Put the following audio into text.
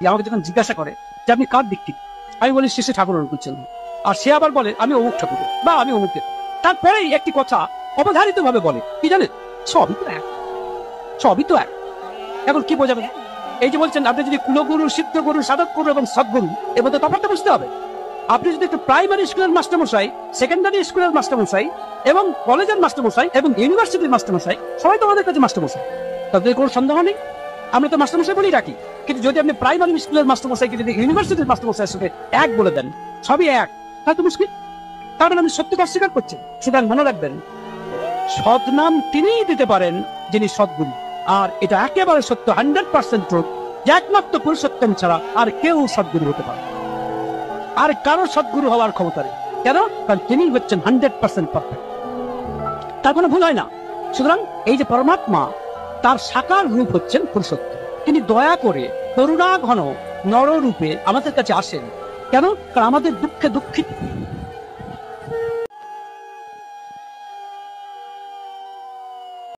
আমাকে যখন জিজ্ঞাসা করে যে আপনি কার দীক্ষিত, আমি বলি শ্রী শ্রী ঠাকুর অনুকূল। আর সে আবার বলে আমি অমুক ঠাকুর বা আমি অমুকের। তারপরেই একটি কথা অবধারিত ভাবে বলে কি জানেন, সবই তো এক, সবই তো এক। এখন কি বোঝাবেন? এই যে বলছেন আপনি যদি কুলগুরু, সিদ্ধ গুরু, সাধক গুরু এবং সদ্গুরু এর মধ্যে তফাৎটা বুঝতে হবে। আপনি যদি একটু প্রাইমারি স্কুলের মাস্টারমশাই, সেকেন্ডারি স্কুলের মাস্টারমশাই এবং কলেজের মাস্টারমশাই এবং ইউনিভার্সিটির মাস্টারমশাই, সবাই তো আমাদের কাছে মাস্টারমশাই, তাদের কোনো সন্দেহ নেই। আমরা তো মাস্টারমশাই বলেই রাখি। কিন্তু যদি আপনি প্রাইমারি স্কুলের মাস্টারমশাইকে যদি ইউনিভার্সিটির মাস্টারমশাইয়ের সাথে এক বলে দেন, সবই এক, তাহলে তো মুশকিল। তার মানে আপনি সত্যকে অস্বীকার করছেন। সুতরাং মনে রাখবেন, সদনাম তিনিই দিতে পারেন যিনি সদ্গুরু। আর এটা একেবারে সত্য, 100% ট্রুথ, যে একমাত্র পুরুষোত্তম ছাড়া আর কেউ সদ্গুরু হতে পারে, আর কারো সদ্গুরু হওয়ার ক্ষমতা নেই। কেন? কারণ তিনি হচ্ছেন 100% পারফেক্ট, তার কোনো ভুল হয় না। সুতরাং এই যে পরমাত্মা, তার সাকার রূপ হচ্ছেন পুরুষোত্তম। তিনি দয়া করে করুণা ঘন নর রূপে আমাদের কাছে আসেন। কেন? কারণ আমাদের দুঃখে দুঃখিত